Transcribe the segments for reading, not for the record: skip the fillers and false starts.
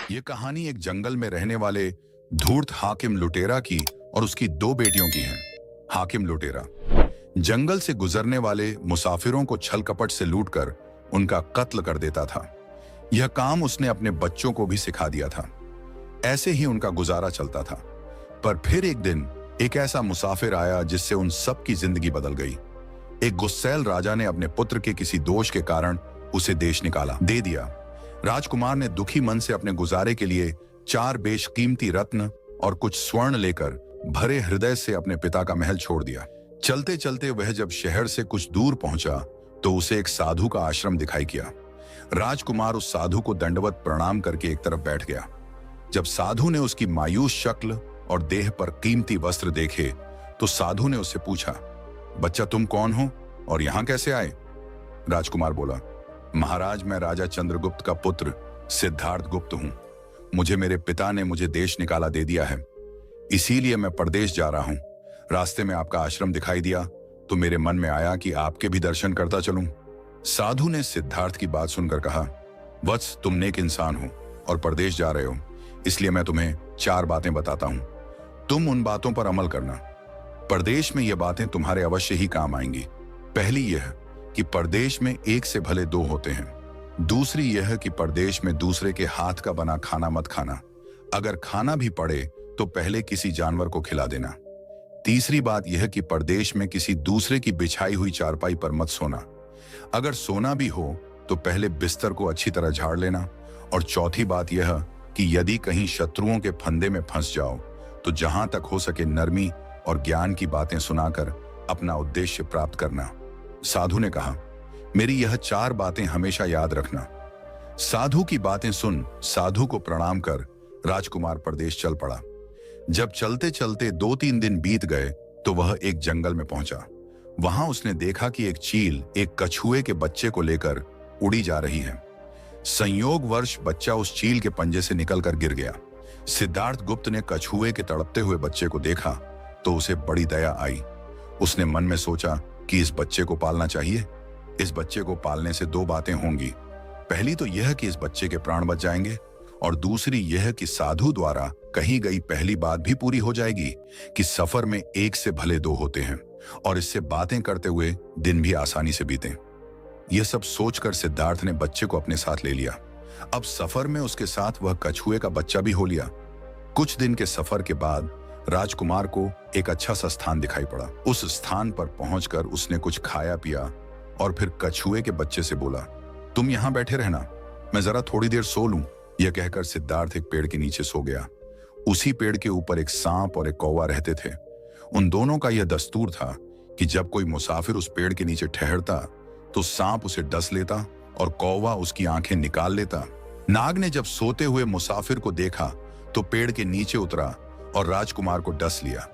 ये कहानी एक जंगल में रहने वाले धूर्त हाकिम लुटेरा की और उसकी दो बेटियों की है। हाकिम लुटेरा जंगल से गुजरने वाले मुसाफिरों को छल कपट से लूटकर उनका कत्ल कर देता था। यह काम उसने अपने बच्चों को भी सिखा दिया था। ऐसे ही उनका गुजारा चलता था। पर फिर एक दिन एक ऐसा मुसाफिर आया जिससे उन सब की जिंदगी बदल गई। एक गुस्सैल राजा ने अपने पुत्र के किसी दोष के कारण उसे देश निकाला दे दिया। राजकुमार ने दुखी मन से अपने गुजारे के लिए 4 बेशकीमती रत्न और कुछ स्वर्ण लेकर भरे हृदय से अपने पिता का महल छोड़ दिया। चलते चलते वह जब शहर से कुछ दूर पहुंचा तो उसे एक साधु का आश्रम दिखाई किया। राजकुमार उस साधु को दंडवत प्रणाम करके एक तरफ बैठ गया। जब साधु ने उसकी मायूस शक्ल और देह पर कीमती वस्त्र देखे तो साधु ने उससे पूछा, बच्चा तुम कौन हो और यहां कैसे आए? राजकुमार बोला, महाराज मैं राजा चंद्रगुप्त का पुत्र सिद्धार्थ गुप्त हूं। मुझे मेरे पिता ने मुझे देश निकाला दे दिया है, इसीलिए मैं परदेश जा रहा हूं। रास्ते में आपका आश्रम दिखाई दिया तो मेरे मन में आया कि आपके भी दर्शन करता चलूं। साधु ने सिद्धार्थ की बात सुनकर कहा, वत्स तुम नेक इंसान हो और परदेश जा रहे हो, इसलिए मैं तुम्हें 4 बातें बताता हूं। तुम उन बातों पर अमल करना। परदेश में ये बातें तुम्हारे अवश्य ही काम आएंगी। पहली यह कि परदेश में एक से भले 2 होते हैं। दूसरी यह कि परदेश में दूसरे के हाथ का बना खाना मत खाना। अगर खाना भी पड़े तो पहले किसी जानवर को खिला देना। तीसरी बात यह कि परदेश में किसी दूसरे की बिछाई हुई चारपाई पर मत सोना। अगर सोना भी हो तो पहले बिस्तर को अच्छी तरह झाड़ लेना। और चौथी बात यह कि यदि कहीं शत्रुओं के फंदे में फंस जाओ तो जहां तक हो सके नरमी और ज्ञान की बातें सुनाकर अपना उद्देश्य प्राप्त करना। साधु ने कहा, मेरी यह 4 बातें हमेशा याद रखना। साधु की बातें सुन साधु को प्रणाम कर राजकुमार परदेश चल पड़ा। जब चलते चलते 2-3 दिन बीत गए तो वह एक जंगल में पहुंचा। वहां उसने देखा कि एक चील एक कछुए के बच्चे को लेकर उड़ी जा रही है। संयोगवश बच्चा उस चील के पंजे से निकलकर गिर गया। सिद्धार्थ गुप्त ने कछुए के तड़पते हुए बच्चे को देखा तो उसे बड़ी दया आई। उसने मन में सोचा कि इस बच्चे को पालना चाहिए। इस बच्चे को पालने से 2 बातें होंगी। पहली तो यह कि इस बच्चे के प्राण बच जाएंगे और दूसरी यह कि साधु द्वारा कही गई पहली बात भी पूरी हो जाएगी कि सफर में एक से भले 2 होते हैं और इससे बातें करते हुए दिन भी आसानी से बीतें। यह सब सोचकर सिद्धार्थ ने बच्चे को अपने साथ ले लिया। अब सफर में उसके साथ वह कछुए का बच्चा भी हो लिया। कुछ दिन के सफर के बाद राजकुमार को एक अच्छा सा स्थान दिखाई पड़ा। उस स्थान पर पहुंचकर उसने कुछ खाया पिया और फिर कछुए के बच्चे से बोला, तुम यहां बैठे रहना, मैं जरा थोड़ी देर सो लूं। यह कहकर सिद्धार्थ एक पेड़ के नीचे सो गया। उसी पेड़ के ऊपर एक सांप और एक कौवा रहते थे। उन दोनों का यह दस्तूर था कि जब कोई मुसाफिर उस पेड़ के नीचे ठहरता तो सांप उसे डस लेता और कौवा उसकी आंखें निकाल लेता। नाग ने जब सोते हुए मुसाफिर को देखा तो पेड़ के नीचे उतरा और राजकुमार को डस लिया।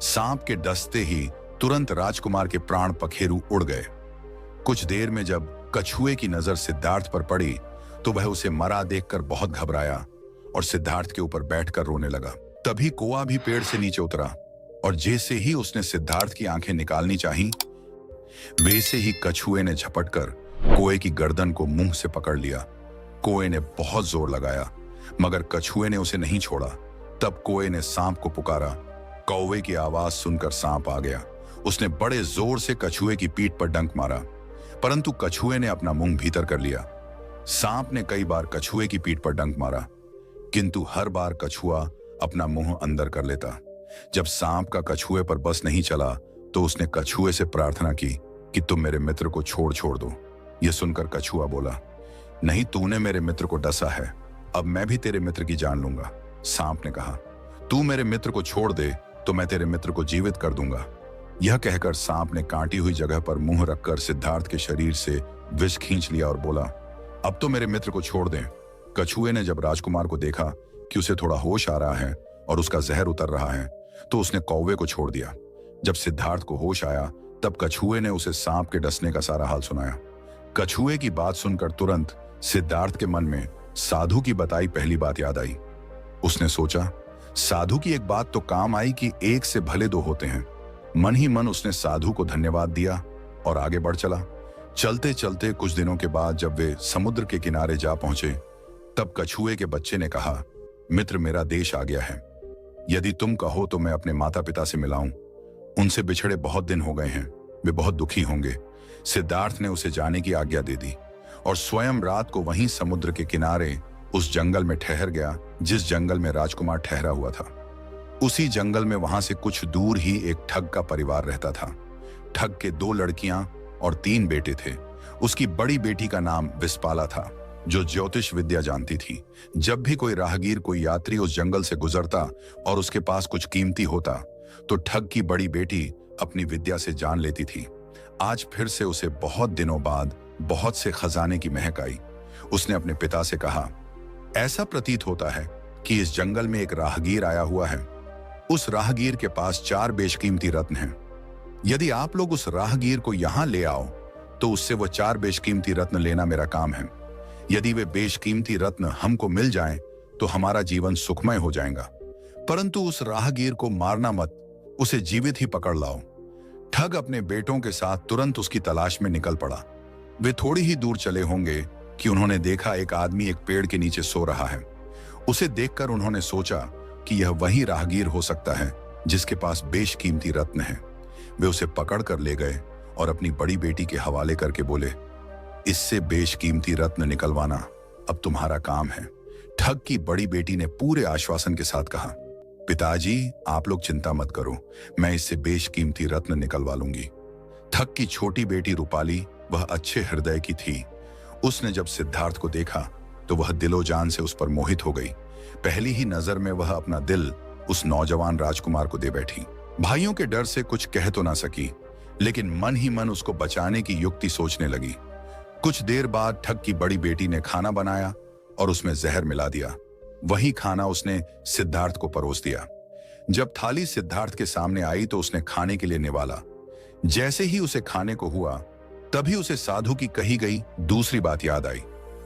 सांप के डसते ही तुरंत राजकुमार के प्राण पखेरु उड़ गए। कुछ देर में जब कछुए की नजर सिद्धार्थ पर पड़ी तो वह उसे मरा देखकर बहुत घबराया और सिद्धार्थ के ऊपर बैठकर रोने लगा। तभी कौवा भी पेड़ से नीचे उतरा और जैसे ही उसने सिद्धार्थ की आंखें निकालनी चाही, वैसे ही कछुए ने झपटकर कौवे की गर्दन को मुंह से पकड़ लिया। कौवे ने बहुत जोर लगाया मगर कछुए ने उसे नहीं छोड़ा। तब कौवे ने सांप को पुकारा। कौवे की आवाज सुनकर सांप आ गया। उसने बड़े जोर से कछुए की पीठ पर डंक मारा, परंतु कछुए ने अपना मुंह भीतर कर लिया। सांप ने कई बार कछुए की पीठ पर डंक मारा, किंतु हर बार कछुआ अपना मुंह अंदर कर लेता। जब सांप का कछुए पर बस नहीं चला तो उसने कछुए से प्रार्थना की कि तुम मेरे मित्र को छोड़ दो। यह सुनकर कछुआ बोला, नहीं, तूने मेरे मित्र को डसा है, अब मैं भी तेरे मित्र की जान लूंगा। सांप ने कहा, तू मेरे मित्र को छोड़ दे तो मैं तेरे मित्र को जीवित कर दूंगा। यह कहकर सांप ने काटी हुई जगह पर मुंह रखकर सिद्धार्थ के शरीर से विष खींच लिया और बोला, अब तो मेरे मित्र को छोड़ दें। कछुए ने जब राजकुमार को देखा कि उसे थोड़ा होश आ रहा है और उसका जहर उतर रहा है तो उसने कौवे को छोड़ दिया। जब सिद्धार्थ को होश आया तब कछुए ने उसे सांप के डसने का सारा हाल सुनाया। कछुए की बात सुनकर तुरंत सिद्धार्थ के मन में साधु की बताई पहली बात याद आई। उसने सोचा, साधु की एक बात तो काम आई कि एक से भले 2 होते हैं। मन ही मन उसने साधु को धन्यवाद दिया और आगे बढ़ चला। चलते चलते कुछ दिनों के बाद जब वे समुद्र के किनारे जा पहुंचे तब कछुए के बच्चे ने कहा, मित्र, मेरा देश आ गया है। यदि तुम कहो तो मैं अपने माता पिता से मिलाऊं। उनसे बिछड़े बहुत दिन हो गए हैं, वे बहुत दुखी होंगे। सिद्धार्थ ने उसे जाने की आज्ञा दे दी और स्वयं रात को वहीं समुद्र के किनारे उस जंगल में ठहर गया जिस जंगल में राजकुमार ठहरा हुआ था। उसी जंगल में वहां से कुछ दूर ही एक ठग का परिवार रहता था। ठग के 2 लड़कियां और 3 बेटे थे। उसकी बड़ी बेटी का नाम विस्पाला था, जो ज्योतिष विद्या जानती थी। जब भी कोई राहगीर, कोई यात्री उस जंगल से गुजरता और उसके पास कुछ कीमती होता तो ठग की बड़ी बेटी अपनी विद्या से जान लेती थी। आज फिर से उसे बहुत दिनों बाद बहुत से खजाने की महक आई। उसने अपने पिता से कहा, ऐसा प्रतीत होता है कि इस जंगल में एक राहगीर आया हुआ है। उस राहगीर के पास 4 बेशकीमती रत्न हैं। यदि आप लोग उस राहगीर को यहां ले आओ तो उससे वो 4 बेशकीमती रत्न लेना मेरा काम है। यदि वे बेशकीमती रत्न हमको मिल जाएं तो हमारा जीवन सुखमय हो जाएगा। परंतु उस राहगीर को मारना मत, उसे जीवित ही पकड़ लाओ। ठग अपने बेटों के साथ तुरंत उसकी तलाश में निकल पड़ा। वे थोड़ी ही दूर चले होंगे कि उन्होंने देखा एक आदमी एक पेड़ के नीचे सो रहा है। उसे देखकर उन्होंने सोचा कि यह वही राहगीर हो सकता है जिसके पास बेशकीमती रत्न है। वे उसे पकड़ कर ले गए और अपनी बड़ी बेटी के हवाले करके बोले, इससे बेशकीमती रत्न निकलवाना अब तुम्हारा काम है। ठग की बड़ी बेटी ने पूरे आश्वासन के साथ कहा, पिताजी, आप लोग चिंता मत करो, मैं इससे बेशकीमती रत्न निकलवा लूंगी। ठग की छोटी बेटी रूपाली वह अच्छे हृदय की थी। उसने जब सिद्धार्थ को देखा तो वह दिलो जान से उस पर मोहित हो गई। पहली ही नजर में वह अपना दिल उस नौजवान राजकुमार को दे बैठी। भाइयों के डर से कुछ कह तो ना सकी, लेकिन मन ही मन उसको बचाने की युक्ति सोचने लगी। कुछ देर बाद ठग की बड़ी बेटी ने खाना बनाया और उसमें जहर मिला दिया। वही खाना उसने सिद्धार्थ को परोस दिया। जब थाली सिद्धार्थ के सामने आई तो उसने खाने के लिए निवाला। जैसे ही उसे खाने को हुआ तभी उसे साधु की कही गई दूसरी बात याद आई।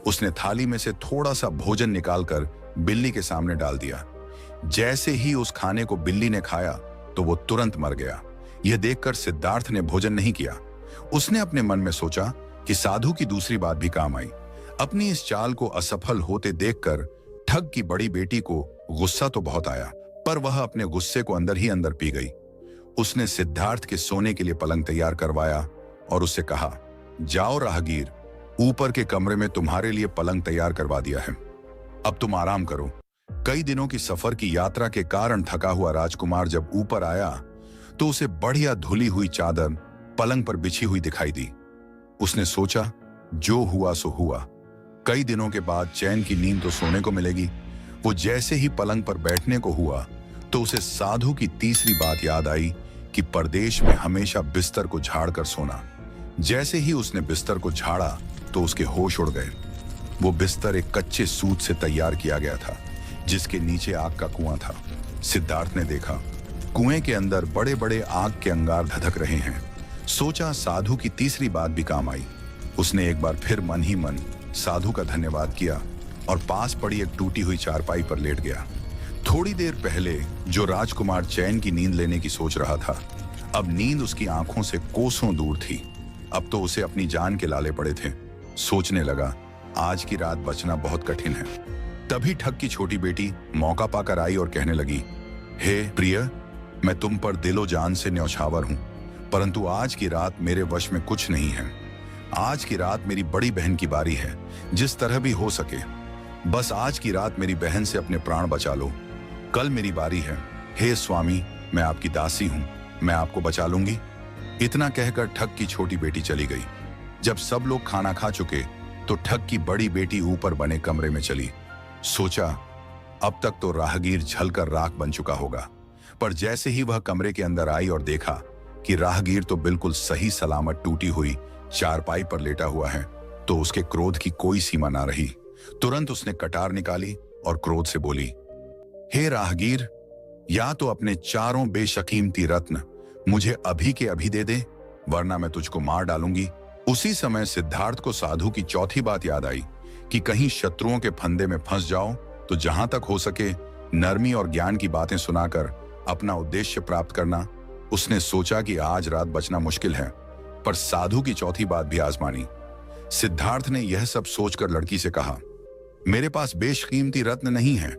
उसने थाली में से थोड़ा सा भोजन निकालकर बिल्ली के सामने डाल दिया। जैसे ही उस खाने को बिल्ली ने खाया तो वो तुरंत मर गया। यह देखकर सिद्धार्थ ने भोजन नहीं किया। उसने अपने मन में सोचा कि साधु की दूसरी बात भी काम आई। अपनी इस चाल को असफल होते देखकर ठग की बड़ी बेटी को गुस्सा तो बहुत आया, पर वह अपने गुस्से को अंदर ही अंदर पी गई। उसने सिद्धार्थ के सोने के लिए पलंग तैयार करवाया और उससे कहा, जाओ राहगीर, ऊपर के कमरे में तुम्हारे लिए पलंग तैयार करवा दिया है, अब तुम आराम करो। कई दिनों की सफर की यात्रा के कारण थका हुआ राजकुमार जब ऊपर आया तो उसे बढ़िया धुली हुई चादर पलंग पर बिछी हुई दिखाई दी। उसने सोचा, जो हुआ सो हुआ, कई दिनों के बाद चैन की नींद तो सोने को मिलेगी। वो जैसे ही पलंग पर बैठने को हुआ तो उसे साधु की तीसरी बात याद आई कि परदेश में हमेशा बिस्तर को झाड़कर सोना। जैसे ही उसने बिस्तर को झाड़ा तो उसके होश उड़ गए। वो बिस्तर एक कच्चे सूत से तैयार किया गया था जिसके नीचे आग का कुआं था। सिद्धार्थ ने देखा कुएं के अंदर बड़े बड़े आग के अंगार धधक रहे हैं। सोचा, साधु की तीसरी बात भी काम आई। उसने एक बार फिर मन ही मन साधु का धन्यवाद किया और पास पड़ी एक टूटी हुई चारपाई पर लेट गया। थोड़ी देर पहले जो राजकुमार चैन की नींद लेने की सोच रहा था, अब नींद उसकी आंखों से कोसों दूर थी। अब तो उसे अपनी जान के लाले पड़े थे। सोचने लगा, आज की रात बचना बहुत कठिन है। तभी ठग की छोटी बेटी मौका पाकर आई और कहने लगी, हे प्रिय, मैं तुम पर दिलो जान से न्यौछावर हूं, परंतु आज की रात मेरे वश में कुछ नहीं है। आज की रात मेरी बड़ी बहन की बारी है। जिस तरह भी हो सके बस आज की रात मेरी बहन से अपने प्राण बचा लो। कल मेरी बारी है। हे स्वामी, मैं आपकी दासी हूं, मैं आपको बचा लूंगी। इतना कहकर ठग की छोटी बेटी चली गई। जब सब लोग खाना खा चुके तो ठग की बड़ी बेटी ऊपर बने कमरे में चली। सोचा, अब तक तो राहगीर जलकर राख बन चुका होगा, पर जैसे ही वह कमरे के अंदर आई और देखा कि राहगीर तो बिल्कुल सही सलामत टूटी हुई चारपाई पर लेटा हुआ है तो उसके क्रोध की कोई सीमा ना रही। तुरंत उसने कटार निकाली और क्रोध से बोली, हे राहगीर, या तो अपने 4 बेशकीमती रत्न मुझे अभी के अभी दे दे, वरना मैं तुझको मार डालूंगी। उसी समय सिद्धार्थ को साधु की चौथी बात याद आई कि कहीं शत्रुओं के फंदे में फंस जाओ तो जहां तक हो सके नरमी और ज्ञान की बातें सुनाकर अपना उद्देश्य प्राप्त करना। उसने सोचा कि आज रात बचना मुश्किल है, पर साधु की चौथी बात भी आजमानी। सिद्धार्थ ने यह सब सोचकर लड़की से कहा, मेरे पास बेशकीमती रत्न नहीं है।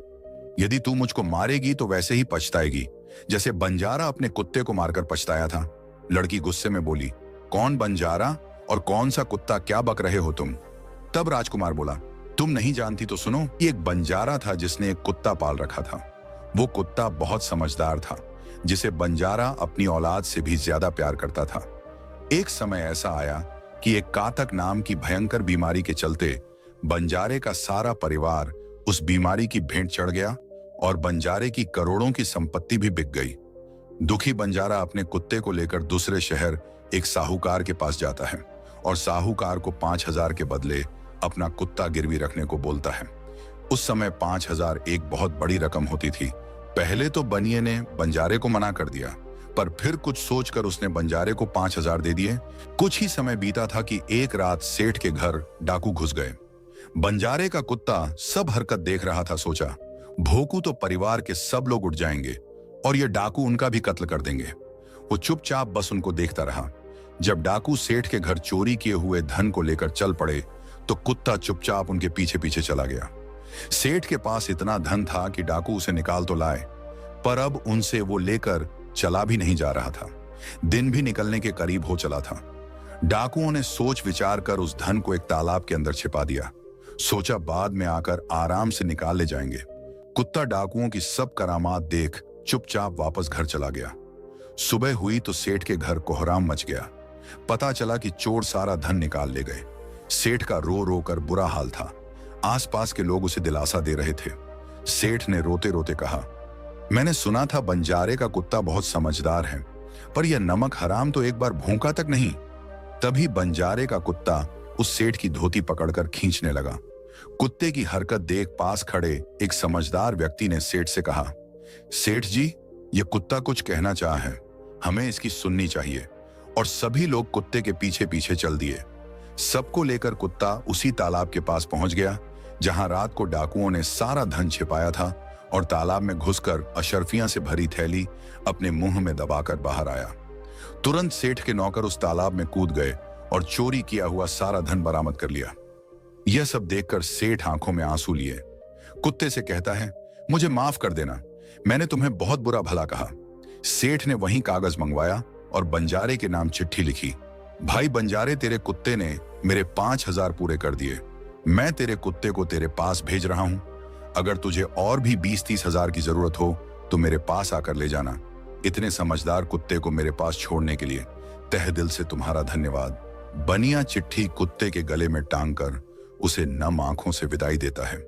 यदि तू मुझको मारेगी तो वैसे ही पछताएगी जैसे बंजारा अपने कुत्ते को मारकर पछताया था। लड़की गुस्से में बोली, कौन बंजारा और कौन सा कुत्ता, क्या बक रहे हो तुम? तब राजकुमार बोला, तुम नहीं जानती तो सुनो। ये एक बंजारा था जिसने एक कुत्ता पाल रखा था। वो कुत्ता बहुत समझदार था, जिसे बंजारा अपनी औलाद से भी ज्यादा प्यार करता था। एक समय ऐसा आया कि एक कातक नाम की भयंकर बीमारी के चलते बंजारे का सारा परिवार उस बीमारी की भेंट चढ़ गया और बंजारे की करोड़ों की संपत्ति भी बिक गई। दुखी बंजारा अपने कुत्ते को लेकर दूसरे शहर एक साहूकार के पास जाता है और साहूकार को 5,000 के बदले अपना कुत्ता गिरवी रखने को बोलता है। उस समय 5,000 एक बहुत बड़ी रकम होती थी। पहले तो बनिए ने बंजारे को मना कर दिया, पर फिर कुछ सोचकर उसने बंजारे को 5,000 दे दिए। कुछ ही समय बीता था कि एक रात सेठ के घर डाकू घुस गए। बंजारे का कुत्ता सब हरकत देख रहा था। सोचा, भोकू तो परिवार के सब लोग उठ जाएंगे और ये डाकू उनका भी कत्ल कर देंगे। वो चुपचाप बस उनको देखता रहा। जब डाकू सेठ के घर चोरी किए हुए धन को लेकर चल पड़े तो कुत्ता चुपचाप उनके पीछे पीछे चला गया। सेठ के पास इतना धन था कि डाकू उसे निकाल तो लाए, पर अब उनसे वो लेकर चला भी नहीं जा रहा था। दिन भी निकलने के करीब हो चला था। डाकुओं ने सोच विचार कर उस धन को एक तालाब के अंदर छिपा दिया। सोचा बाद में आकर आराम से निकाल ले जाएंगे। कुत्ता डाकुओं की सब करामात देख चुपचाप वापस घर चला गया। सुबह हुई तो सेठ के घर कोहराम मच गया। पता चला कि चोर सारा धन निकाल ले गए। सेठ का रो रो कर बुरा हाल था। आसपास के लोग उसे दिलासा दे रहे थे। सेठ ने रोते रोते कहा, मैंने सुना था बंजारे का कुत्ता बहुत समझदार है, पर यह नमक हराम तो एक बार भूखा तक नहीं। तभी बंजारे का कुत्ता उस सेठ की धोती पकड़कर खींचने लगा। कुत्ते की हरकत देख पास खड़े एक समझदार व्यक्ति ने सेठ से कहा, सेठ जी, यह कुत्ता कुछ कहना चाहा है, हमें इसकी सुननी चाहिए। और सभी लोग कुत्ते के पीछे पीछे चल दिए। सबको लेकर कुत्ता उसी तालाब के पास पहुंच गया जहां रात को डाकुओं ने सारा धन छिपाया था, और तालाब में घुसकर अशर्फियां से भरी थैली अपने मुंह में दबाकर बाहर आया। तुरंत सेठ के नौकर उस तालाब में कूद गए और चोरी किया हुआ सारा धन बरामद कर लिया। यह सब देखकर सेठ आंखों में आंसू लिए कुत्ते से कहता है, मुझे माफ कर देना, मैंने तुम्हें बहुत बुरा भला कहा। सेठ ने वहीं कागज मंगवाया और बंजारे के नाम चिट्ठी लिखी। भाई बंजारे, तेरे कुत्ते ने मेरे 5,000 पूरे कर दिए। मैं तेरे कुत्ते को तेरे पास भेज रहा हूं। अगर तुझे और भी 20-30 हजार की जरूरत हो तो मेरे पास आकर ले जाना। इतने समझदार कुत्ते को मेरे पास छोड़ने के लिए तहे दिल से तुम्हारा धन्यवाद। बनिया चिट्ठी कुत्ते के गले में टांग कर उसे नम आंखों से विदाई देता है।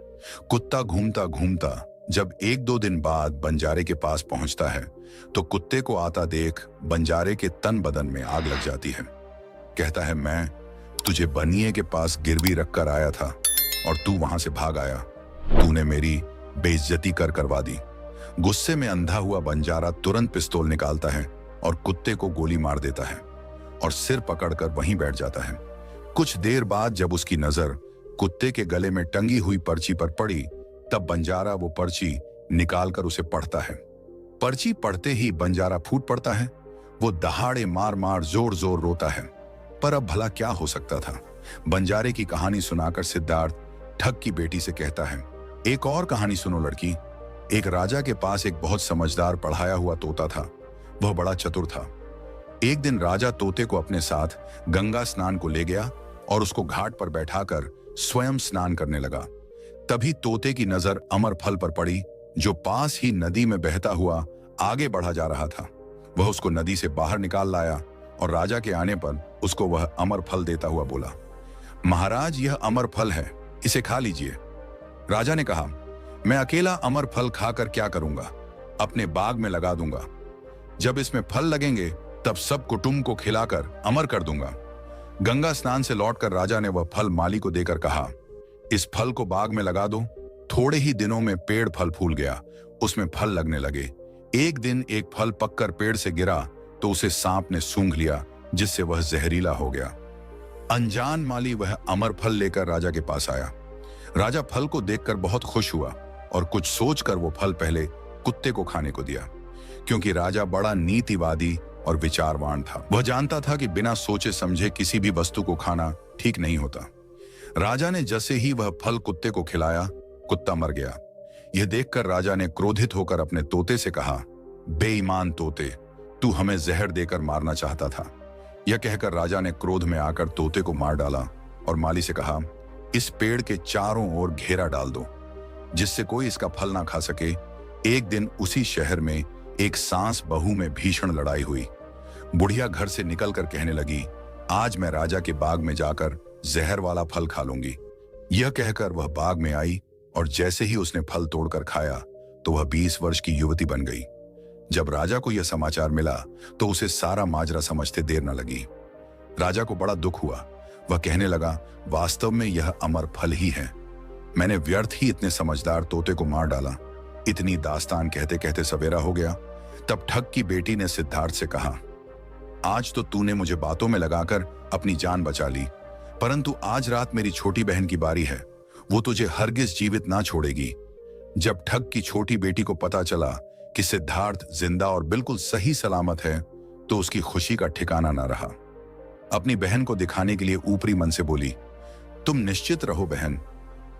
कुत्ता घूमता घूमता जब 1-2 दिन बाद बंजारे के पास पहुंचता है तो कुत्ते को आता देख बंजारे के तन बदन में आग लग जाती है। कहता है, मैं तुझे बनिए के पास गिरवी रख कर आया था और तू वहां से भाग आया। तूने मेरी बेइज्जती करवा दी। गुस्से में अंधा हुआ बंजारा तुरंत पिस्तौल निकालता है और कुत्ते को गोली मार देता है और सिर पकड़कर वहीं बैठ जाता है। कुछ देर बाद जब उसकी नजर कुत्ते के गले में टंगी हुई पर्ची पर पड़ी, तब बंजारा वो पर्ची निकालकर उसे पढ़ता है। पर्ची पढ़ते ही बंजारा फूट पड़ता है। वो दहाड़े मार मार जोर जोर रोता है। पर अब भला क्या हो सकता था। बंजारे की कहानी सुनाकर सिद्धार्थ ठग की बेटी से कहता है, एक और कहानी सुनो लड़की। एक राजा के पास एक बहुत समझदार पढ़ाया हुआ तोता था। वह बड़ा चतुर था। एक दिन राजा तोते को अपने साथ गंगा स्नान को ले गया और उसको घाट पर बैठाकर स्वयं स्नान करने लगा। तभी तोते की नजर अमर फल पर पड़ी, जो पास ही नदी में बहता हुआ आगे बढ़ा जा रहा था। वह उसको नदी से बाहर निकाल लाया और राजा के आने पर उसको वह अमर फल देता हुआ बोला, महाराज, यह अमर फल है, इसे खा लीजिए। राजा ने कहा, मैं अकेला अमर फल खाकर क्या करूंगा, अपने बाग में लगा दूंगा। जब इसमें फल लगेंगे तब सब कुटुंब को खिलाकर अमर कर दूंगा। गंगा स्नान से लौटकर राजा ने वह फल माली को देकर कहा, इस फल को बाग में लगा दो। थोड़े ही दिनों में पेड़ फल फूल गया, उसमें फल लगने लगे। एक दिन एक फल पककर पेड़ से गिरा तो उसे सांप ने सूंघ लिया, जिससे वह जहरीला हो गया। अनजान माली वह अमर फल लेकर राजा के पास आया। राजा फल को देखकर बहुत खुश हुआ और कुछ सोचकर वो फल पहले कुत्ते को खाने को दिया, क्योंकि राजा बड़ा नीतिवादी और विचारवान था। वह जानता था कि बिना सोचे समझे किसी भी वस्तु को खाना ठीक नहीं होता। राजा ने जैसे ही वह फल कुत्ते को खिलाया, कुत्ता मर गया। यह देखकर राजा ने क्रोधित होकर अपने तोते से कहा, बेईमान तोते, तू हमें जहर देकर मारना चाहता था। यह कहकर राजा ने क्रोध में आकर तोते को मार डाला और माली से कहा, इस पेड़ के चारों ओर घेरा डाल दो, जिससे कोई इसका फल ना खा सके। एक दिन उसी शहर में एक सास बहू में भीषण लड़ाई हुई। बुढ़िया घर से निकलकर कहने लगी, आज मैं राजा के बाग में जाकर जहर वाला फल खा लूंगी। यह कहकर वह बाग में आई और जैसे ही उसने फल तोड़कर खाया तो वह 20 वर्ष की युवती बन गई। जब राजा को यह समाचार मिला तो उसे सारा माजरा समझते देर न लगी। राजा को बड़ा दुख हुआ। वह कहने लगा, वास्तव में यह अमर फल ही है। मैंने व्यर्थ ही इतने समझदार तोते को मार डाला। इतनी दास्तान कहते कहते सवेरा हो गया। तब ठग की बेटी ने सिद्धार्थ से कहा, आज तो तूने मुझे बातों में लगाकर अपनी जान बचा ली, परंतु आज रात मेरी छोटी बहन की बारी है। वो तुझे हरगिज जीवित ना छोड़ेगी। जब ठग की छोटी बेटी को पता चला कि सिद्धार्थ जिंदा और बिल्कुल सही सलामत है तो उसकी खुशी का ठिकाना ना रहा। अपनी बहन को दिखाने के लिए ऊपरी मन से बोली, तुम निश्चित रहो बहन,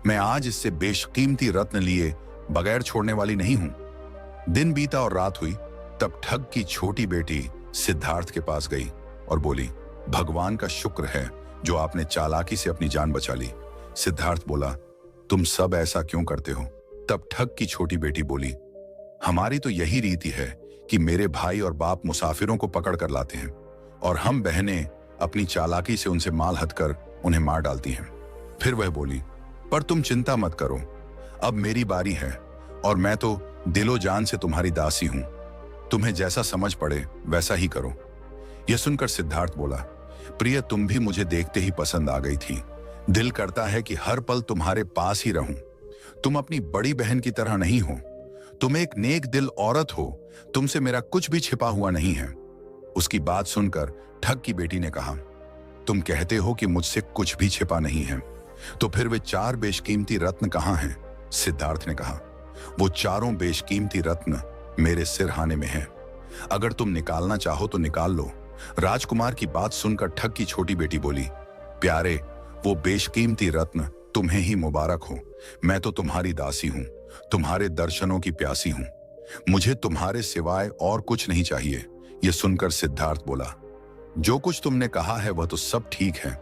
मैं आज इससे बेशकीमती रत्न लिए बगैर छोड़ने वाली नहीं हूं। दिन बीता और रात हुई। तब ठग की छोटी बेटी सिद्धार्थ के पास गई और बोली, भगवान का शुक्र है जो आपने चालाकी से अपनी जान बचा ली। सिद्धार्थ बोला, तुम सब ऐसा क्यों करते हो? तब ठग की छोटी बेटी बोली, हमारी तो यही रीति है कि मेरे भाई और बाप मुसाफिरों को पकड़ कर लाते हैं और हम बहनें अपनी चालाकी से उनसे माल हथकर उन्हें मार डालती हैं। फिर वह बोली, पर तुम चिंता मत करो, अब मेरी बारी है और मैं तो दिलो जान से तुम्हारी दासी हूं। तुम्हें जैसा समझ पड़े वैसा ही करो। यह सुनकर सिद्धार्थ बोला, प्रिय, तुम भी मुझे देखते ही पसंद आ गई थी। दिल करता है कि हर पल तुम्हारे पास ही रहूं। तुम अपनी बड़ी बहन की तरह नहीं हो। तुम एक नेक दिल औरत हो। तुमसे मेरा कुछ भी छिपा हुआ नहीं है। उसकी बात सुनकर ठग की बेटी ने कहा, तुम कहते हो कि मुझसे कुछ भी छिपा नहीं है, तो फिर वे 4 बेशकीमती रत्न कहां हैं? सिद्धार्थ ने कहा, वो चारों बेशकीमती रत्न मेरे सिरहाने में हैं। अगर तुम निकालना चाहो तो निकाल लो। राजकुमार की बात सुनकर ठग की छोटी बेटी बोली, प्यारे, वो बेशकीमती रत्न तुम्हें ही मुबारक हो। मैं तो तुम्हारी दासी हूं, तुम्हारे दर्शनों की प्यासी हूं। मुझे तुम्हारे सिवाय और कुछ नहीं चाहिए। यह सुनकर सिद्धार्थ बोला, जो कुछ तुमने कहा है वह तो सब ठीक है,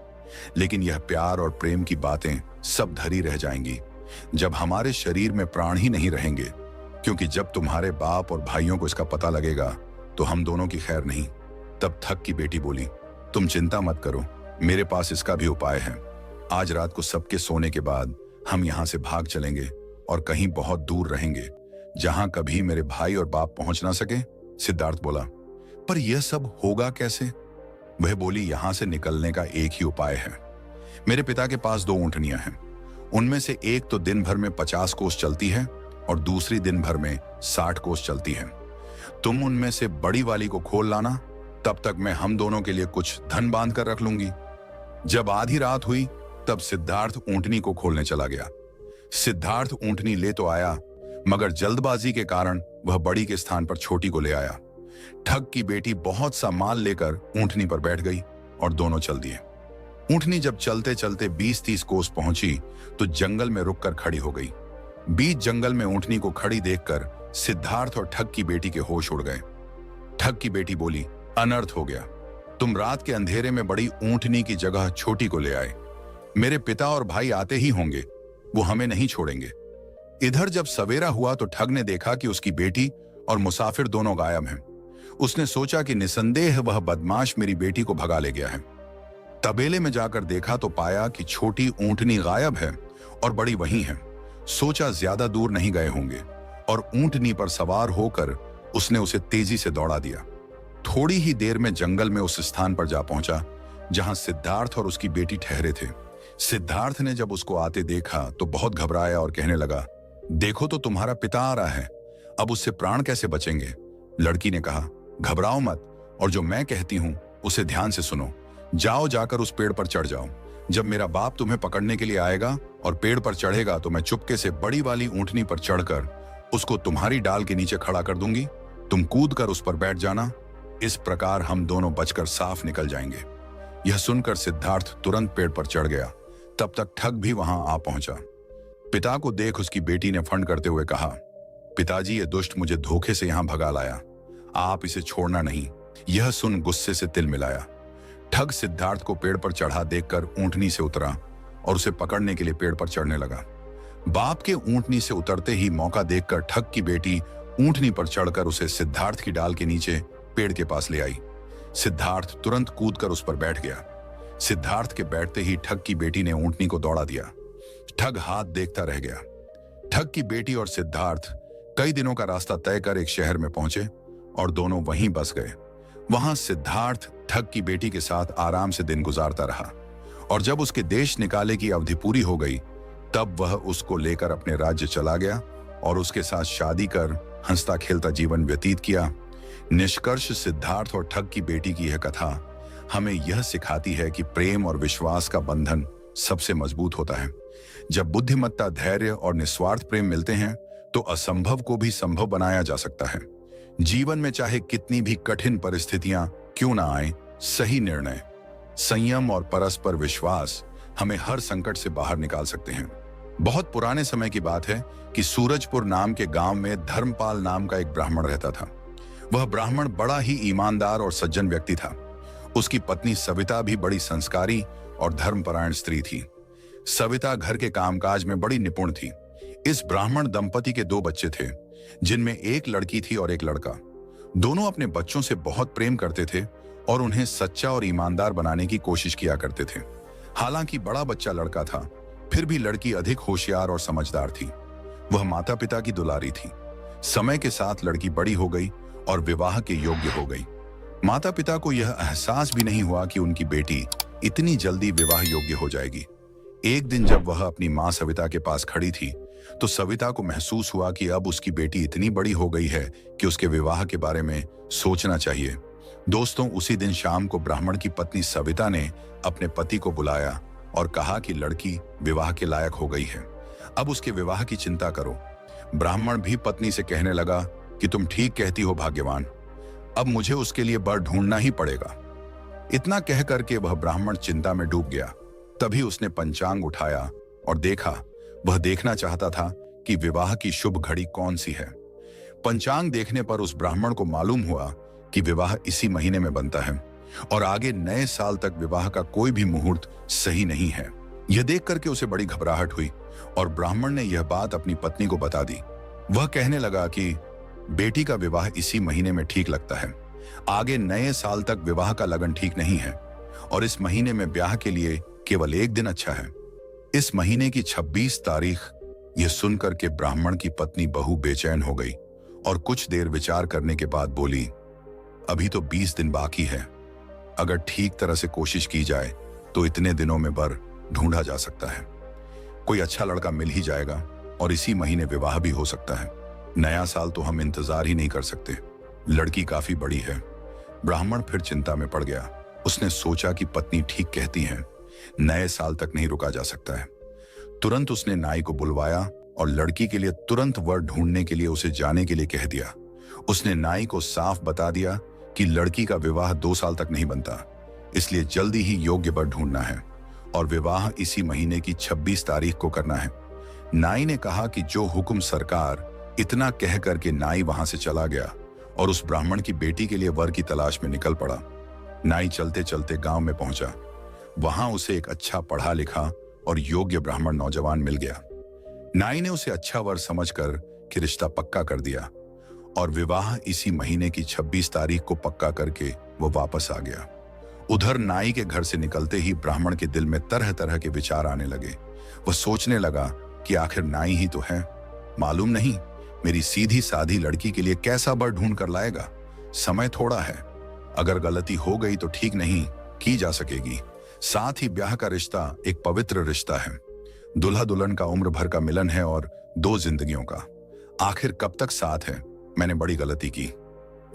लेकिन यह प्यार और प्रेम की बातें सब धरी रह जाएंगी जब हमारे शरीर में प्राण ही नहीं रहेंगे, क्योंकि जब तुम्हारे बाप और भाइयों को इसका पता लगेगा तो हम दोनों की खैर नहीं। तब ठग की बेटी बोली, तुम चिंता मत करो, मेरे पास इसका भी उपाय है। आज रात को सबके सोने के बाद हम यहां से भाग चलेंगे और कहीं बहुत दूर रहेंगे, जहां कभी मेरे भाई और बाप पहुंच ना सके। सिद्धार्थ बोला, पर यह सब होगा कैसे? वह बोली, यहां से निकलने का एक ही उपाय है। मेरे पिता के पास 2 ऊंटनियां हैं। उनमें से एक तो दिन भर में 50 कोस चलती है और दूसरी दिन भर में 60 कोस चलती है। तुम उनमें से बड़ी वाली को खोल लाना, तब तक मैं हम दोनों के लिए कुछ धन बांध कर रख लूंगी। जब आधी रात हुई तब सिद्धार्थ ऊंटनी को खोलने चला गया। सिद्धार्थ ऊंटनी ले तो आया, मगर जल्दबाजी के कारण वह बड़ी के स्थान पर छोटी को ले आया। ठग की बेटी बहुत सा माल लेकर ऊंटनी पर बैठ गई और दोनों चल दिए। ऊंटनी जब चलते चलते 20-30 कोस पहुंची तो जंगल में रुककर खड़ी हो गई। बीच जंगल में ऊंटनी को खड़ी देखकर सिद्धार्थ और ठग की बेटी के होश उड़ गए। ठग की बेटी बोली, अनर्थ हो गया। तुम रात के अंधेरे में बड़ी ऊंटनी की जगह छोटी को ले आए। मेरे पिता और भाई आते ही होंगे, वो हमें नहीं छोड़ेंगे। इधर जब सवेरा हुआ तो ठग ने देखा कि उसकी बेटी और मुसाफिर दोनों गायब हैं। उसने सोचा कि निसंदेह वह बदमाश मेरी बेटी को भगा ले गया है। तबेले में जाकर देखा तो पाया कि छोटी ऊंटनी गायब है और बड़ी वहीं है। सोचा ज्यादा दूर नहीं गए होंगे और ऊंटनी पर सवार होकर उसने उसे तेजी से दौड़ा दिया। थोड़ी ही देर में जंगल में उस स्थान पर जा पहुंचा जहां सिद्धार्थ और उसकी बेटी ठहरे थे। सिद्धार्थ ने जब उसको आते देखा तो बहुत घबराया और कहने लगा, देखो तो तुम्हारा पिता आ रहा है, अब उससे प्राण कैसे बचेंगे? लड़की ने कहा, घबराओ मत और जो मैं कहती हूं उसे ध्यान से सुनो। जाओ, जाकर उस पेड़ पर चढ़ जाओ। जब मेरा बाप तुम्हें पकड़ने के लिए आएगा और पेड़ पर चढ़ेगा तो मैं चुपके से बड़ी वाली ऊंटनी पर चढ़कर उसको तुम्हारी डाल के नीचे खड़ा कर दूंगी। तुम कूद कर उस पर बैठ जाना। इस प्रकार हम दोनों बचकर साफ निकल जाएंगे। यह सुनकर सिद्धार्थ तुरंत पेड़ पर चढ़ गया। तब तक ठग भी वहां आ पहुंचा। पिता को देख उसकी बेटी ने फंड करते हुए कहा, पिताजी, ये दुष्ट मुझे धोखे से यहां भगा लाया, आप इसे छोड़ना नहीं। यह सुन गुस्से से तिल मिलाया। ठग सिद्धार्थ को पेड़ पर चढ़ा देखकर ऊंटनी से उतरा और उसे पकड़ने के लिए पेड़ पर चढ़ने लगा। बाप के ऊंटनी से उतरते ही मौका देखकर ठग की बेटी ऊंटनी पर चढ़कर उसे सिद्धार्थ की डाल के नीचे पेड़ के पास ले आई। सिद्धार्थ तुरंत कूदकर उस पर बैठ गया। सिद्धार्थ के बैठते ही ठग की बेटी ने ऊंटनी को दौड़ा दिया। ठग हाथ देखता रह गया। ठग की बेटी और सिद्धार्थ कई दिनों का रास्ता तय कर एक शहर में पहुंचे और दोनों वहीं बस गए। वहां सिद्धार्थ ठग की बेटी के साथ आराम से दिन गुजारता रहा और जब उसके देश निकाले की अवधि पूरी हो गई तब वह उसको लेकर अपने राज्य चला गया और उसके साथ शादी कर हंसता खेलता जीवन व्यतीत किया। निष्कर्ष, सिद्धार्थ और ठग की बेटी की यह कथा हमें यह सिखाती है कि प्रेम और विश्वास का बंधन सबसे मजबूत होता है। जब बुद्धिमत्ता, धैर्य और निस्वार्थ प्रेम मिलते हैं तो असंभव को भी संभव बनाया जा सकता है। जीवन में चाहे कितनी भी कठिन परिस्थितियां क्यों ना आए, सही निर्णय, संयम और परस्पर विश्वास हमें हर संकट से बाहर निकाल सकते हैं। बहुत पुराने समय की बात है कि सूरजपुर नाम के गांव में धर्मपाल नाम का एक ब्राह्मण रहता था। वह ब्राह्मण बड़ा ही ईमानदार और सज्जन व्यक्ति था। उसकी पत्नी सविता भी बड़ी संस्कारी और धर्मपरायण स्त्री थी। सविता घर के कामकाज में बड़ी निपुण थी। इस ब्राह्मण दंपति के 2 बच्चे थे, जिनमें एक लड़की थी और एक लड़का। दोनों अपने बच्चों से बहुत प्रेम करते थे और उन्हें सच्चा और ईमानदार बनाने की कोशिश किया करते थे। हालांकि बड़ा बच्चा लड़का था, फिर भी लड़की अधिक होशियार और समझदार थी। वह माता पिता की दुलारी थी। समय के साथ लड़की बड़ी हो गई और विवाह के योग्य हो गई। माता पिता को यह एहसास भी नहीं हुआ कि उनकी बेटी इतनी जल्दी विवाह योग्य हो जाएगी। एक दिन जब वह अपनी मां सविता के पास खड़ी थी तो सविता को महसूस हुआ कि अब उसकी बेटी इतनी बड़ी हो गई है कि उसके विवाह के बारे में सोचना चाहिए। दोस्तों, उसी दिन शाम को ब्राह्मण की पत्नी सविता ने अपने पति को बुलाया और कहा कि लड़की विवाह के लायक हो गई है, अब उसके विवाह की चिंता करो। ब्राह्मण भी पत्नी से कहने लगा कि तुम ठीक कहती हो भाग्यवान, अब मुझे उसके लिए वर ढूंढना ही पड़ेगा। इतना कह करके वह ब्राह्मण चिंता में डूब गया। तभी उसने पंचांग उठाया और देखा। वह देखना चाहता था कि विवाह की शुभ घड़ी कौन सी है। पंचांग देखने पर उस ब्राह्मण को मालूम हुआ कि विवाह इसी महीने में बनता है और आगे नए साल तक विवाह का कोई भी मुहूर्त सही नहीं है। यह देख करके उसे बड़ी घबराहट हुई और ब्राह्मण ने यह बात अपनी पत्नी को बता दी। वह कहने लगा कि बेटी का विवाह इसी महीने में ठीक लगता है, आगे नए साल तक विवाह का लगन ठीक नहीं है और इस महीने में ब्याह के लिए केवल एक दिन अच्छा है, इस महीने की 26 तारीख। यह सुनकर के ब्राह्मण की पत्नी बहू बेचैन हो गई और कुछ देर विचार करने के बाद बोली, अभी तो 20 दिन बाकी है, अगर ठीक तरह से कोशिश की जाए तो इतने दिनों में वर ढूंढा जा सकता है। कोई अच्छा लड़का मिल ही जाएगा और इसी महीने विवाह भी हो सकता है। नया साल तो हम इंतजार ही नहीं कर सकते, लड़की काफी बड़ी है। ब्राह्मण फिर चिंता में पड़ गया। उसने सोचा कि पत्नी ठीक कहती है, नए साल तक नहीं रुका जा सकता है। तुरंत उसने नाई को बुलवाया और लड़की के लिए तुरंत वर ढूंढने के लिए उसे जाने के लिए कह दिया। उसने नाई को साफ बता दिया कि लड़की का विवाह 2 साल तक नहीं बनता, इसलिए जल्दी ही योग्य वर ढूंढना है और विवाह इसी महीने की 26 तारीख को करना है। नाई ने कहा कि जो हुक्म सरकार। इतना कह करके नाई वहां से चला गया और उस ब्राह्मण की बेटी के लिए वर की तलाश में निकल पड़ा। नाई चलते चलते गांव में पहुंचा। वहां उसे एक अच्छा पढ़ा लिखा और योग्य ब्राह्मण नौजवान मिल गया। नाई ने उसे अच्छा वर समझकर कि रिश्ता पक्का कर दिया और विवाह इसी महीने की 26 तारीख को पक्का करके वो वापस आ गया। उधर नाई के घर से निकलते ही ब्राह्मण के दिल में तरह तरह के विचार आने लगे। वह सोचने लगा कि आखिर नाई ही तो है, मालूम नहीं मेरी सीधी साधी लड़की के लिए कैसा वर ढूंढ कर लाएगा। समय थोड़ा है, अगर गलती हो गई तो ठीक नहीं की जा सकेगी। साथ ही ब्याह का रिश्ता एक पवित्र रिश्ता है। दुल्हा दुल्हन का उम्र भर का मिलन है और 2 जिंदगियों का। आखिर कब तक साथ है। मैंने बड़ी गलती की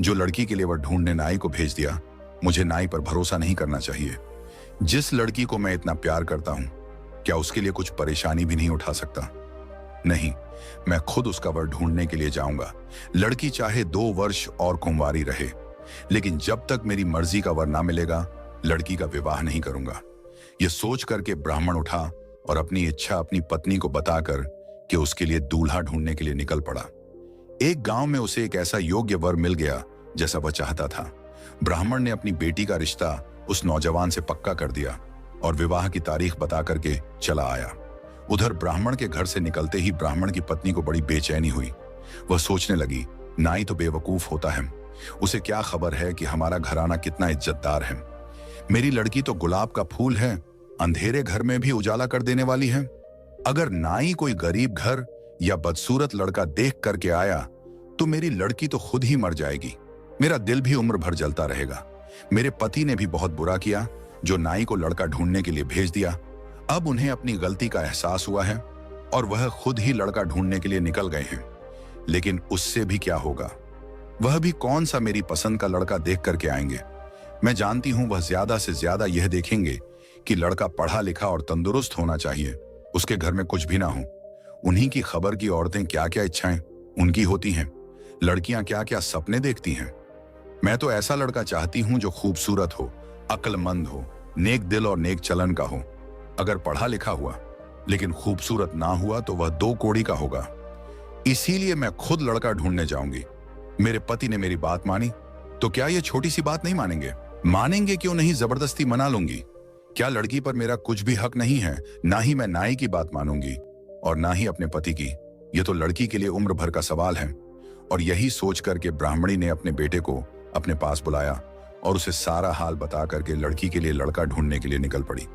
जो लड़की के लिए वह ढूंढने नाई को भेज दिया। मुझे नाई पर भरोसा नहीं करना चाहिए। जिस लड़की को मैं इतना प्यार करता हूं, क्या उसके लिए कुछ परेशानी भी नहीं उठा सकता? नहीं, मैं खुद उसका वर ढूंढने के लिए जाऊंगा। लड़की चाहे 2 वर्ष और कुंवारी रहे, लेकिन जब तक मेरी मर्जी का वर ना मिलेगा, लड़की का विवाह नहीं करूंगा। यह सोच करके ब्राह्मण उठा और अपनी इच्छा अपनी पत्नी को बताकर कि उसके लिए दूल्हा ढूंढने के लिए निकल पड़ा। एक गांव में उसे एक ऐसा योग्य वर मिल गया जैसा वह चाहता था। ब्राह्मण ने अपनी बेटी का रिश्ता उस नौजवान से पक्का कर दिया और विवाह की तारीख बता करके चला आया। उधर ब्राह्मण के घर से निकलते ही ब्राह्मण की पत्नी को बड़ी बेचैनी हुई। वह सोचने लगी, नाई तो बेवकूफ होता है, उसे क्या खबर है कि हमारा घराना कितना इज्जतदार है। मेरी लड़की तो गुलाब का फूल है, अंधेरे घर में भी उजाला कर देने वाली है। अगर नाई कोई गरीब घर या बदसूरत लड़का देख करके आया तो मेरी लड़की तो खुद ही मर जाएगी, मेरा दिल भी उम्र भर जलता रहेगा। मेरे पति ने भी बहुत बुरा किया जो नाई को लड़का ढूंढने के लिए भेज दिया। अब उन्हें अपनी गलती का एहसास हुआ है और वह खुद ही लड़का ढूंढने के लिए निकल गए हैं। लेकिन उससे भी क्या होगा, वह भी कौन सा मेरी पसंद का लड़का देख करके आएंगे। मैं जानती हूं वह ज्यादा से ज्यादा यह देखेंगे कि लड़का पढ़ा लिखा और तंदुरुस्त होना चाहिए, उसके घर में कुछ भी ना हो। उन्हीं की खबर की औरतें क्या क्या इच्छाएं उनकी होती हैं, लड़कियां क्या क्या सपने देखती हैं। मैं तो ऐसा लड़का चाहती हूं जो खूबसूरत हो, अक्लमंद हो, नेक दिल और नेक चलन का हो। अगर पढ़ा लिखा हुआ लेकिन खूबसूरत ना हुआ तो वह दो कोड़ी का होगा। इसीलिए मैं खुद लड़का ढूंढने जाऊंगी। मेरे पति ने मेरी बात मानी तो क्या यह छोटी सी बात नहीं मानेंगे? मानेंगे क्यों नहीं, जबरदस्ती मना लूंगी। क्या लड़की पर मेरा कुछ भी हक नहीं है? ना ही मैं नाई की बात मानूंगी और ना ही अपने पति की। यह तो लड़की के लिए उम्र भर का सवाल है। और यही सोच करके ब्राह्मणी ने अपने बेटे को अपने पास बुलाया और उसे सारा हाल बता करके लड़की के लिए लड़का ढूंढने के लिए निकल पड़ी।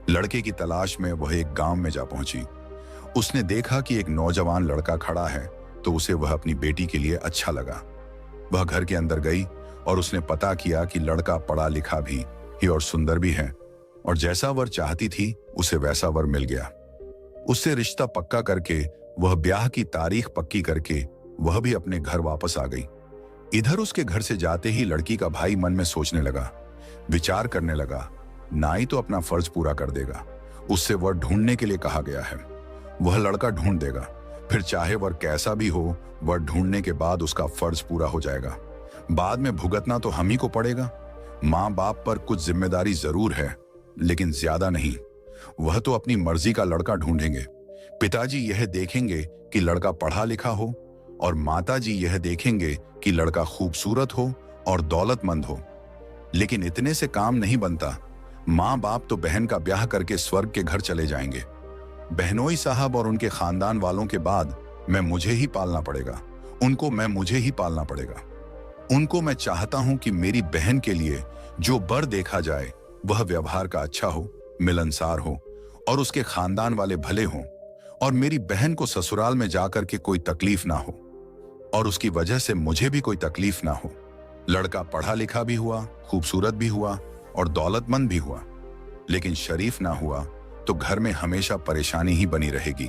लड़के की तलाश में वह एक गांव में जा पहुंची। उसने देखा कि एक नौजवान लड़का खड़ा है तो उसे वह अपनी बेटी के लिए अच्छा लगा। वह घर के अंदर गई और उसने पता किया कि लड़का पढ़ा लिखा भी और सुंदर भी है और जैसा वर चाहती थी उसे वैसा वर मिल गया। उससे रिश्ता पक्का करके वह ब्याह की तारीख पक्की करके वह भी अपने घर वापस आ गई। इधर उसके घर से जाते ही लड़की का भाई मन में सोचने लगा, विचार करने लगा, नाई तो अपना फर्ज पूरा कर देगा, उससे वर ढूंढने के लिए कहा गया है, वह लड़का ढूंढ देगा, फिर चाहे वर कैसा भी हो वर ढूंढने के बाद उसका फर्ज पूरा हो जाएगा। बाद में भुगतना तो हम ही को पड़ेगा। माँ बाप पर कुछ जिम्मेदारी जरूर है लेकिन ज्यादा नहीं। वह तो अपनी मर्जी का लड़का ढूंढेंगे। पिताजी यह देखेंगे कि लड़का पढ़ा लिखा हो और माताजी यह देखेंगे कि लड़का खूबसूरत हो और दौलतमंद हो। लेकिन इतने से काम नहीं बनता। माँ बाप तो बहन का ब्याह करके स्वर्ग के घर चले जाएंगे। बहनोई साहब और उनके खानदान वालों के बाद मुझे ही पालना पड़ेगा, मुझे ही पालना पड़ेगा। उनको मैं चाहता हूं कि मेरी बहन के लिए जो बर देखा जाए वह व्यवहार का अच्छा हो, मिलनसार हो और उसके खानदान वाले भले हों और मेरी बहन को ससुराल में जाकर के कोई तकलीफ ना हो और उसकी वजह से मुझे भी कोई तकलीफ ना हो। लड़का पढ़ा लिखा भी हुआ, खूबसूरत भी हुआ और दौलतमंद भी हुआ, लेकिन शरीफ ना हुआ तो घर में हमेशा परेशानी ही बनी रहेगी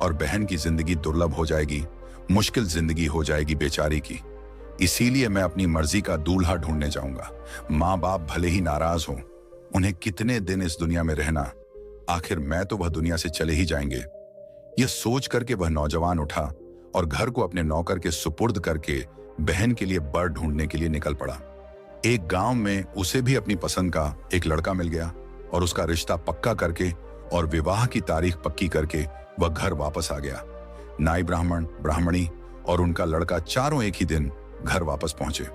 और बहन की जिंदगी दुर्लभ हो जाएगी, मुश्किल जिंदगी हो जाएगी बेचारी की। इसीलिए मैं अपनी मर्जी का दूल्हा ढूंढने जाऊंगा। माँ बाप भले ही नाराज हों, उन्हें कितने दिन इस दुनिया में रहना, आखिर मैं तो वह दुनिया से चले ही जाएंगे। यह सोच करके वह नौजवान उठा और घर को अपने नौकर के सुपुर्द करके बहन के लिए बर ढूंढने के लिए निकल पड़ा। एक गांव में उसे भी अपनी पसंद का एक लड़का मिल गया और उसका रिश्ता पक्का करके और विवाह की तारीख पक्की करके वह घर वापस आ गया। नाई ब्राह्मण, ब्राह्मणी और उनका लड़का चारों एक ही दिन घर वापस पहुंचे।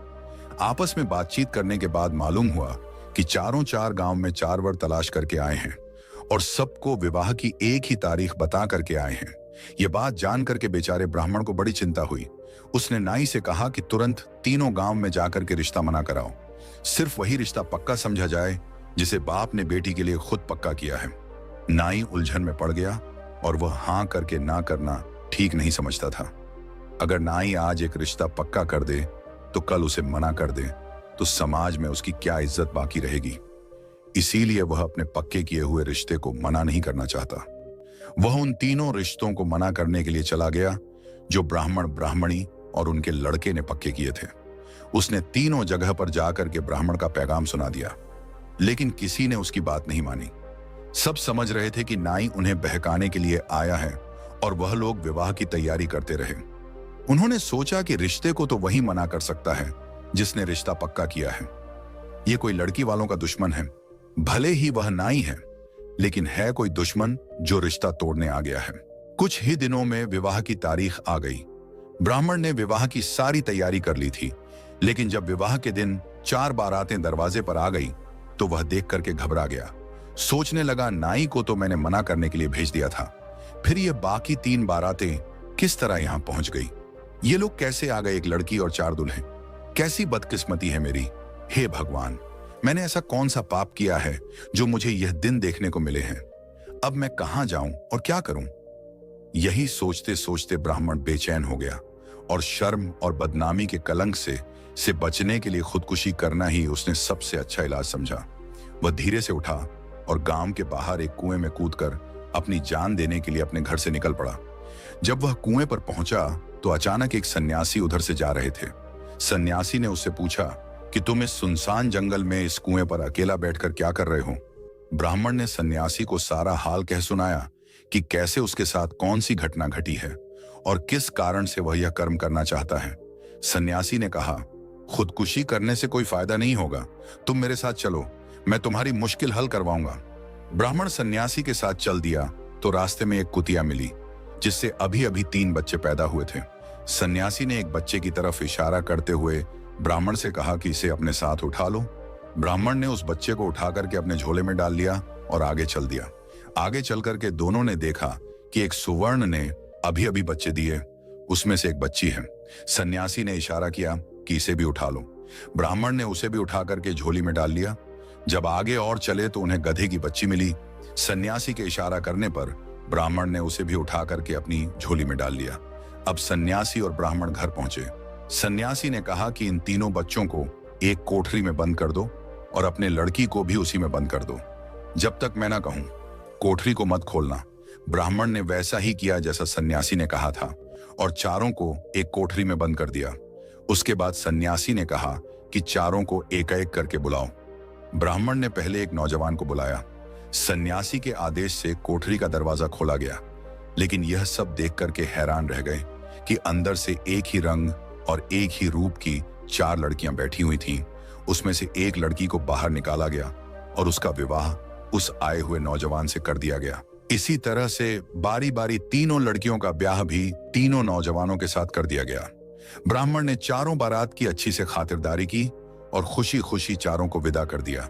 आपस में बातचीत करने के बाद मालूम हुआ कि चारों चार गांव में चार वर तलाश करके आए हैं और सबको विवाह की एक ही तारीख बता करके आए हैं। यह बात जान करके बेचारे ब्राह्मण को बड़ी चिंता हुई। उसने नाई से कहा कि तुरंत तीनों गांव में जाकर के रिश्ता मना कराओ, सिर्फ वही रिश्ता पक्का समझा जाए जिसे बाप ने बेटी के लिए खुद पक्का किया है। नाई उलझन में पड़ गया और वह हां करके ना करना ठीक नहीं समझता था। अगर नाई आज एक रिश्ता पक्का कर दे तो कल उसे मना कर दे तो समाज में उसकी क्या इज्जत बाकी रहेगी। इसीलिए वह अपने पक्के किए हुए रिश्ते को मना नहीं करना चाहता। वह उन तीनों रिश्तों को मना करने के लिए चला गया जो ब्राह्मण, ब्राह्मणी और उनके लड़के ने पक्के किए थे। उसने तीनों जगह पर जाकर के ब्राह्मण का पैगाम सुना दिया, लेकिन किसी ने उसकी बात नहीं मानी। सब समझ रहे थे कि नाई उन्हें बहकाने के लिए आया है और वह लोग विवाह की तैयारी करते रहे। उन्होंने सोचा कि रिश्ते को तो वही मना कर सकता है जिसने रिश्ता पक्का किया है। ये कोई लड़की वालों का दुश्मन है, भले ही वह नाई है, लेकिन है कोई दुश्मन जो रिश्ता तोड़ने आ गया है। कुछ ही दिनों में विवाह की तारीख आ गई। ब्राह्मण ने विवाह की सारी तैयारी कर ली थी, लेकिन जब विवाह के दिन 4 बारातें दरवाजे पर आ गई तो वह देख करके घबरा गया। सोचने लगा, नाई को तो मैंने मना करने के लिए भेज दिया था, फिर ये बाकी 3 बारातें किस तरह यहां पहुंच गई? ये लोग कैसे आ गए? एक लड़की और 4 दूल्हे। कैसी बदकिस्मती है मेरी। हे भगवान, मैंने ऐसा कौन सा पाप किया है जो मुझे यह दिन देखने को मिले हैं? अब मैं कहां जाऊं और क्या करूं? यही सोचते सोचते ब्राह्मण बेचैन हो गया और शर्म और बदनामी के कलंक से बचने के लिए खुदकुशी करना ही उसने सबसे अच्छा इलाज समझा। वह धीरे से उठा और गांव के बाहर एक कुएं में कूदकर अपनी जान देने के लिए अपने घर से निकल पड़ा। जब वह कुएं पर पहुंचा तो अचानक एक सन्यासी उधर से जा रहे थे। सन्यासी ने उससे पूछा कि तुम इस सुनसान जंगल में इस कुएं पर अकेला बैठकर क्या कर रहे हो? ब्राह्मण ने सन्यासी को सारा हाल कह सुनाया कि कैसे उसके साथ कौन सी घटना घटी है और किस कारण से वह यह कर्म करना चाहता है। सन्यासी ने कहा, खुदकुशी करने से कोई फायदा नहीं होगा, तुम मेरे साथ चलो, मैं तुम्हारी मुश्किल हल करवाऊंगा। ब्राह्मण सन्यासी के साथ चल दिया तो रास्ते में एक कुतिया मिली जिससे अभी अभी 3 बच्चे पैदा हुए थे। सन्यासी ने एक बच्चे की तरफ इशारा करते हुए ब्राह्मण से कहा कि इसे अपने साथ उठा लो। ब्राह्मण ने उस बच्चे को उठा करके अपने झोले में डाल लिया और आगे चल दिया। आगे चल करके दोनों ने देखा कि एक सुवर्ण ने अभी अभी बच्चे दिए, उसमें से एक बच्ची है। सन्यासी ने इशारा किया कि इसे भी उठा लो। ब्राह्मण ने उसे भी उठा करके झोली में डाल लिया। जब आगे और चले तो उन्हें गधे की बच्ची मिली। सन्यासी के इशारा करने पर ब्राह्मण ने उसे भी उठा करके अपनी झोली में डाल लिया। अब सन्यासी और ब्राह्मण घर पहुंचे। सन्यासी ने कहा कि इन तीनों बच्चों को एक कोठरी में बंद कर दो और अपने लड़की को भी उसी में बंद कर दो, जब तक मैं ना कहूं। कोठरी को मत खोलना। ब्राह्मण ने वैसा ही किया जैसा सन्यासी ने कहा था और चारों को एक कोठरी में बंद कर दिया। उसके बाद सन्यासी ने कहा कि चारों को एक-एक करके बुलाओ। ब्राह्मण ने पहले एक नौजवान को बुलाया। सन्यासी के आदेश से कोठरी का दरवाजा खोला गया, लेकिन यह सब देख करके हैरान रह गए कि अंदर से एक ही रंग और एक ही रूप की 4 लड़कियां बैठी हुई थीं। उसमें से एक लड़की को बाहर निकाला गया और उसका विवाह उस आए हुए नौजवान से कर दिया गया। इसी तरह से बारी बारी तीनों लड़कियों का ब्याह भी तीनों नौजवानों के साथ कर दिया गया। ब्राह्मण ने चारों बारात की अच्छी से खातिरदारी की और खुशी खुशी चारों को विदा कर दिया।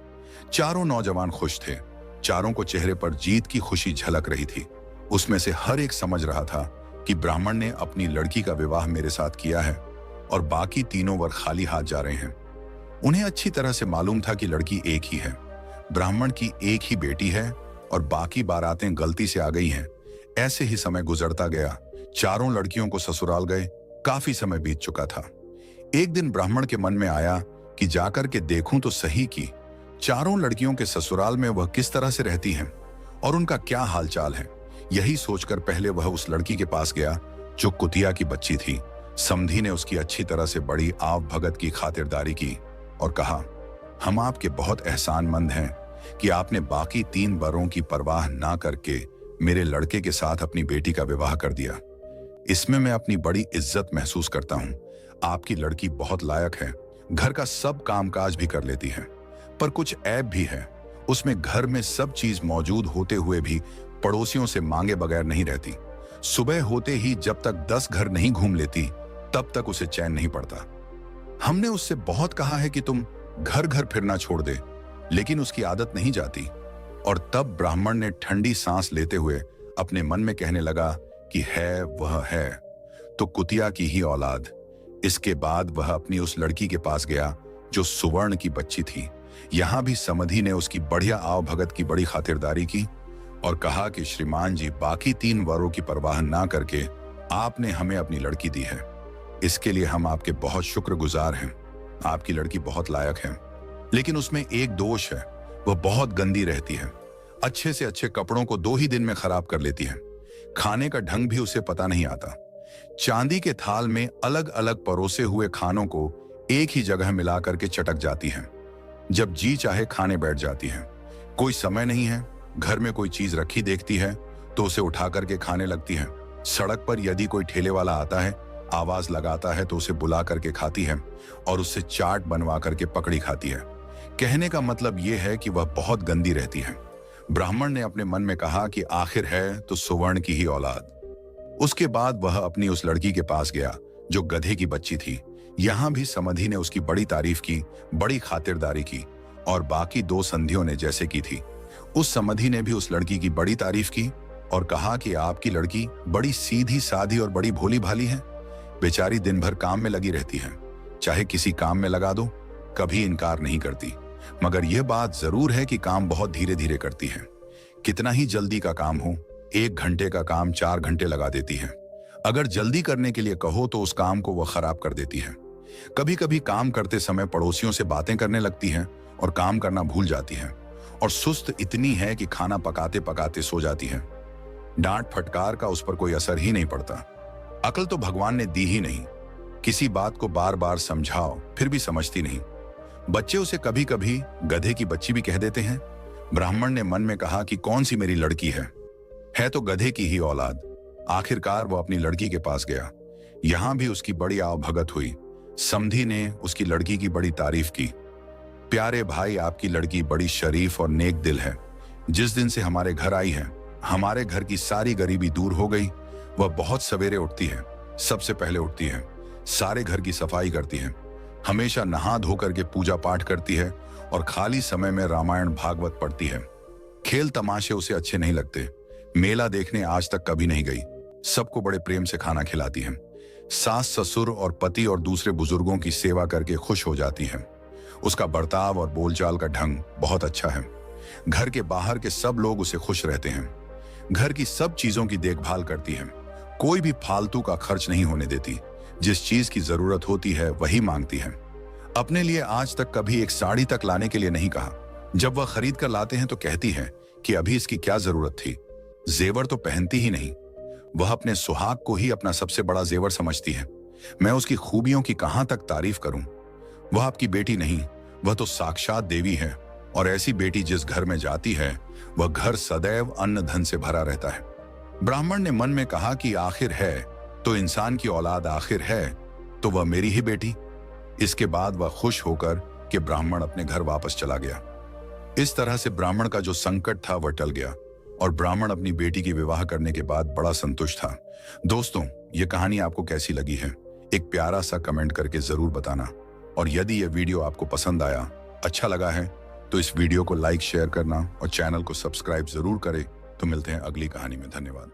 चारों नौजवान खुश थे। चारों को चेहरे पर जीत की खुशी झलक रही थी। उसमें से हर एक समझ रहा था कि ब्राह्मण ने अपनी लड़की का विवाह मेरे साथ किया है और बाकी तीनों वर खाली हाथ जा रहे हैं। उन्हें अच्छी तरह से मालूम था कि लड़की एक ही है, ब्राह्मण की एक ही बेटी है और बाकी बारातें गलती से आ गई हैं। ऐसे ही समय गुजरता गया। चारों लड़कियों को ससुराल गए। काफी समय बीत चुका था। एक दिन ब्राह्मण के मन में आया कि जाकर के देखूं तो सही कि चारों लड़कियों के ससुराल में वह किस तरह से रहती हैं और उनका क्या हालचाल है। यही सोचकर पहले वह उस लड़की के पास गया जो कुतिया की बच्ची थी। समधी ने उसकी अच्छी तरह से बड़ी आव भगत की खातिरदारी की और कहा, हम आपके एहसान एहसानमंद हैं कि आपने बाकी 3 वरों की परवाह ना करके मेरे लड़के के साथ अपनी बेटी का विवाह कर दिया। इसमें मैं अपनी बड़ी इज्जत महसूस करता हूं। आपकी लड़की बहुत लायक है, घर का सब कामकाज भी कर लेती है, पर कुछ ऐब भी है। उसमें घर में सब चीज मौजूद होते हुए भी पड़ोसियों से मांगे बगैर नहीं रहती। सुबह होते ही जब तक 10 घर नहीं घूम लेती तब तक उसे चैन नहीं पड़ता। हमने उससे बहुत कहा है कि तुम घर घर फिरना छोड़ दे, लेकिन उसकी आदत नहीं जाती। और तब ब्राह्मण ने ठंडी सांस लेते हुए अपने मन में कहने लगा कि है वह है तो कुतिया की ही औलाद। इसके बाद वह अपनी उस लड़की के पास गया जो सुवर्ण की बच्ची थी। यहां भी समधी ने उसकी बढ़िया आव भगत की बड़ी खातिरदारी की और कहा कि श्रीमान जी, बाकी 3 वरों की परवाह ना करके आपने हमें अपनी लड़की दी है, इसके लिए हम आपके बहुत शुक्रगुजार हैं। आपकी लड़की बहुत लायक है, लेकिन उसमें एक दोष है, वह बहुत गंदी रहती है। अच्छे से अच्छे कपड़ों को 2 ही दिन में खराब कर लेती है। खाने का ढंग भी उसे पता नहीं आता। चांदी के थाल में अलग अलग परोसे हुए खानों को एक ही जगह मिला करके चटक जाती है। जब जी चाहे खाने बैठ जाती है। कोई समय नहीं है, घर में कोई चीज रखी देखती है तो उसे उठा करके खाने लगती है। सड़क पर यदि कोई ठेले वाला आता है, आवाज लगाता है तो उसे बुला करके खाती है और उससे चाट बनवा करके पकड़ी खाती है। कहने का मतलब यह है कि वह बहुत गंदी रहती है। ब्राह्मण ने अपने मन में कहा कि आखिर है तो सुवर्ण की ही औलाद। उसके बाद वह अपनी उस लड़की के पास गया जो गधे की बच्ची थी। यहां भी समधी ने उसकी बड़ी तारीफ की, बड़ी खातिरदारी की, और बाकी दो संधियों ने जैसे की थी। उस समधी ने भी उस लड़की की बड़ी तारीफ की और कहा कि आपकी लड़की बड़ी सीधी साधी और बड़ी भोली भाली है। बेचारी दिन भर काम में लगी रहती है, चाहे किसी काम में लगा दो कभी इनकार नहीं करती, मगर यह बात जरूर है कि काम बहुत धीरे धीरे करती है। कितना ही जल्दी का काम हो, 1 घंटे का काम 4 घंटे लगा देती है। अगर जल्दी करने के लिए कहो तो उस काम को वह खराब कर देती है। कभी कभी काम करते समय पड़ोसियों से बातें करने लगती है और काम करना भूल जाती है, और सुस्त इतनी है कि खाना पकाते पकाते सो जाती है। डांट फटकार का उस पर कोई असर ही नहीं पड़ता। अकल तो भगवान ने दी ही नहीं, किसी बात को बार बार समझाओ फिर भी समझती नहीं। बच्चे उसे कभी कभी गधे की बच्ची भी कह देते हैं। ब्राह्मण ने मन में कहा कि कौन सी मेरी लड़की है तो गधे की ही औलाद। आखिरकार वो अपनी लड़की के पास गया। यहां भी उसकी बड़ी आवभगत हुई। समधी ने उसकी लड़की की बड़ी तारीफ की। प्यारे भाई, आपकी लड़की बड़ी शरीफ और नेक दिल है। जिस दिन से हमारे घर आई है, हमारे घर की सारी गरीबी दूर हो गई। वह बहुत सवेरे उठती है, सबसे पहले उठती है, सारे घर की सफाई करती है, हमेशा नहा धो करके पूजा पाठ करती है और खाली समय में रामायण भागवत पढ़ती है। खेल तमाशे उसे अच्छे नहीं लगते। मेला देखने आज तक कभी नहीं गई। सबको बड़े प्रेम से खाना खिलाती है। सास ससुर और पति और दूसरे बुजुर्गों की सेवा करके खुश हो जाती है। उसका बर्ताव और बोलचाल का ढंग बहुत अच्छा है। घर के बाहर के सब लोग उसे खुश रहते हैं। घर की सब चीजों की देखभाल करती है। कोई भी फालतू का खर्च नहीं होने देती। जिस चीज की जरूरत होती है वही मांगती है। अपने लिए आज तक कभी एक साड़ी तक लाने के लिए नहीं कहा। जब वह खरीद कर लाते हैं तो कहती है कि अभी इसकी क्या जरूरत थी। जेवर तो पहनती ही नहीं। वह अपने सुहाग को ही अपना सबसे बड़ा जेवर समझती है। मैं उसकी खूबियों की कहां तक तारीफ करूं। वह आपकी बेटी नहीं, वह तो साक्षात देवी है। और ऐसी बेटी जिस घर में जाती है वह घर सदैव अन्न धन से भरा रहता है। ब्राह्मण ने मन में कहा कि आखिर है तो इंसान की औलाद, आखिर है तो वह मेरी ही बेटी। इसके बाद वह खुश होकर कि ब्राह्मण अपने घर वापस चला गया। इस तरह से ब्राह्मण का जो संकट था वह टल गया और ब्राह्मण अपनी बेटी की विवाह करने के बाद बड़ा संतुष्ट था। दोस्तों, ये कहानी आपको कैसी लगी है एक प्यारा सा कमेंट करके जरूर बताना। और यदि यह वीडियो आपको पसंद आया, अच्छा लगा है, तो इस वीडियो को लाइक शेयर करना और चैनल को सब्सक्राइब जरूर करें। तो मिलते हैं अगली कहानी में। धन्यवाद।